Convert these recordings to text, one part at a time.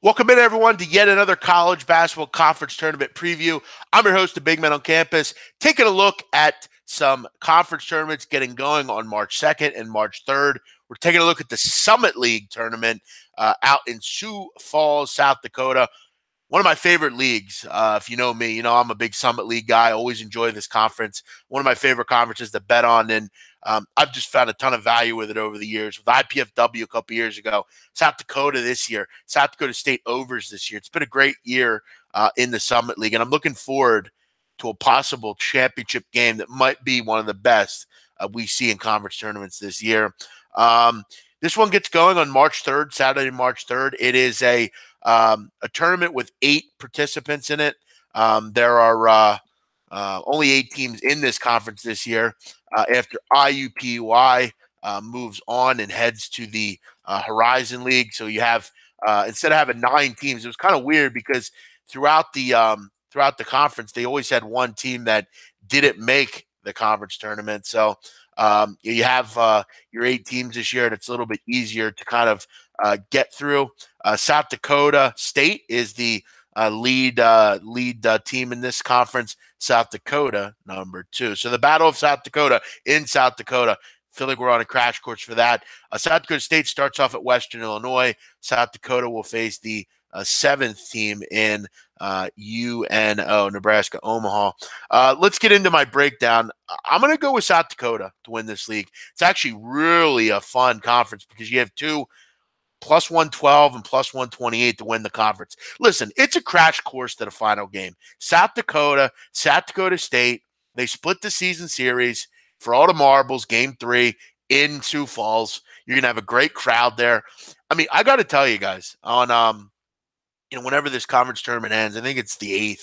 Welcome in, everyone, to yet another college basketball conference tournament preview. I'm your host, the Big Man on Campus, taking a look at some conference tournaments getting going on March 2nd and March 3rd. We're taking a look at the Summit League tournament out in Sioux Falls, South Dakota. One of my favorite leagues. If you know me, you know I'm a big Summit League guy. I always enjoy this conference. One of my favorite conferences to bet on, and I've just found a ton of value with it over the years. With IPFW a couple years ago, South Dakota this year, South Dakota State overs this year. It's been a great year in the Summit League, and I'm looking forward to a possible championship game that might be one of the best we see in conference tournaments this year. This one gets going on March 3rd, Saturday, March 3rd. It is a tournament with 8 participants in it. There are only 8 teams in this conference this year after IUPUI moves on and heads to the Horizon League. So you have instead of having 9 teams, it was kind of weird because throughout the conference, they always had one team that didn't make the conference tournament. So you have your 8 teams this year, and it's a little bit easier to kind of get through. South Dakota State is the lead team in this conference. South Dakota, number 2. So the Battle of South Dakota in South Dakota. Feel like we're on a crash course for that. South Dakota State starts off at Western Illinois. South Dakota will face the 7th team in UNO, Nebraska Omaha. Let's get into my breakdown. I'm going to go with South Dakota to win this league. It's actually really a fun conference because you have 2 plus 112 and plus 128 to win the conference. Listen, it's a crash course to the final game. South Dakota State, they split the season series for all the marbles, game 3 in Sioux Falls. You're going to have a great crowd there. I mean, I got to tell you guys, on whenever this conference tournament ends, I think it's the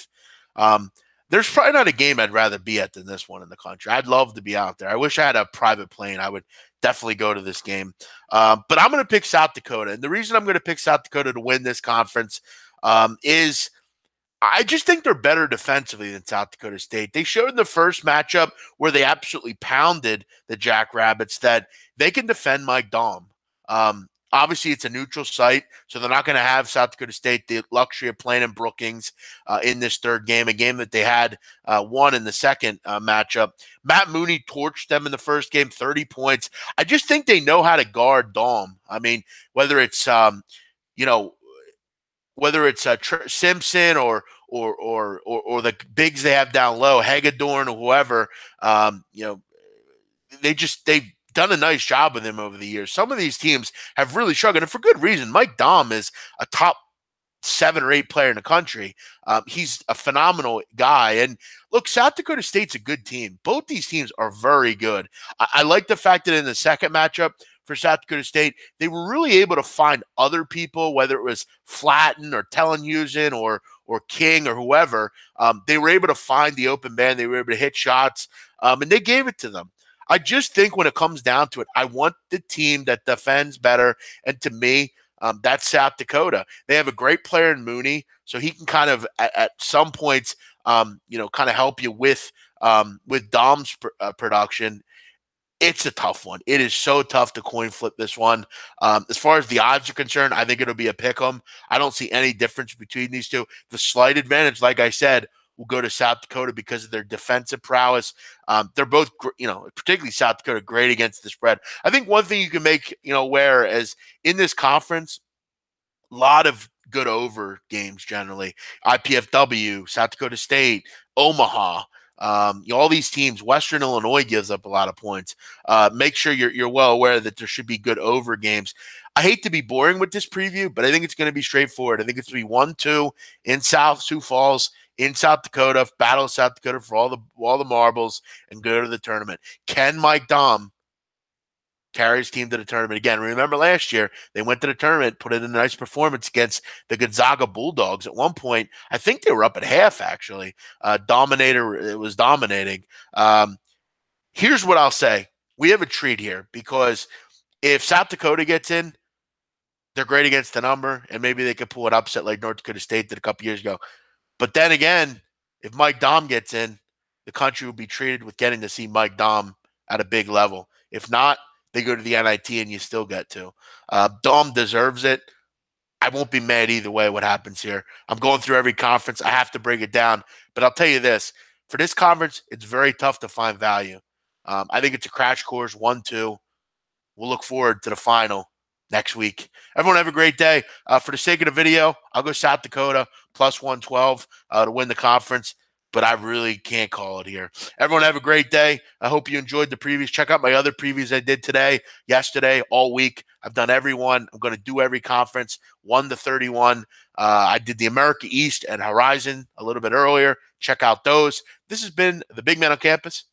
8th. There's probably not a game I'd rather be at than this one in the country. I'd love to be out there. I wish I had a private plane. I would definitely go to this game. But I'm going to pick South Dakota. And the reason I'm going to pick South Dakota to win this conference is I just think they're better defensively than South Dakota State. They showed in the first matchup where they absolutely pounded the Jackrabbits that they can defend Mike Daum. Obviously, it's a neutral site, so they're not going to have South Dakota State the luxury of playing in Brookings in this 3rd game, a game that they had won in the second matchup. Matt Mooney torched them in the first game, 30 points. I just think they know how to guard Daum. I mean, whether it's Simpson or the bigs they have down low, Hagedorn or whoever, they've done a nice job with him over the years. Some of these teams have really struggled, and for good reason. Mike Daum is a top 7 or 8 player in the country. He's a phenomenal guy. And look, South Dakota State's a good team. Both these teams are very good. I like the fact that in the second matchup for South Dakota State, they were really able to find other people, whether it was Flatten or Tellenhusen or King or whoever. They were able to find the open man. They were able to hit shots, and they gave it to them. I just think when it comes down to it, I want the team that defends better. And to me, that's South Dakota. They have a great player in Mooney, so he can kind of at some points, kind of help you with Daum's production. It's a tough one. It is so tough to coin flip this one. As far as the odds are concerned, I think it'll be a pick 'em. I don't see any difference between these two. The slight advantage, like I said, will go to South Dakota because of their defensive prowess. They're both, particularly South Dakota, great against the spread. I think one thing you can make, aware is in this conference, a lot of good over games generally. IPFW, South Dakota State, Omaha. All these teams, Western Illinois gives up a lot of points. Make sure you're well aware that there should be good over games. I hate to be boring with this preview, but I think it's going to be straightforward. I think it's going to be 1-2 in Sioux Falls, in South Dakota, Battle of South Dakota for all the marbles, and go to the tournament. Can Mike Daum carry his team to the tournament again? Remember last year, they went to the tournament, put in a nice performance against the Gonzaga Bulldogs. At one point, I think they were up at half, actually. It was dominating. Here's what I'll say. We have a treat here because if South Dakota gets in, they're great against the number, and maybe they could pull an upset like North Dakota State did a couple years ago. But then again, if Mike Daum gets in, the country will be treated with getting to see Mike Daum at a big level. If not, they go to the NIT and you still get to. Daum deserves it. I won't be mad either way what happens here. I'm going through every conference. I have to break it down. But I'll tell you this. For this conference, it's very tough to find value. I think it's a crash course, 1-2. We'll look forward to the final next week. Everyone have a great day. For the sake of the video, I'll go South Dakota plus 112 to win the conference, but I really can't call it here. Everyone have a great day. I hope you enjoyed the previews. Check out my other previews I did today, yesterday, all week. I've done every one. I'm going to do every conference, 1 to 31. I did the America East and Horizon a little bit earlier. Check out those. This has been the Big Man on Campus.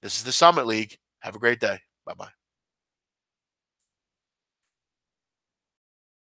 This is the Summit League. Have a great day. Bye-bye.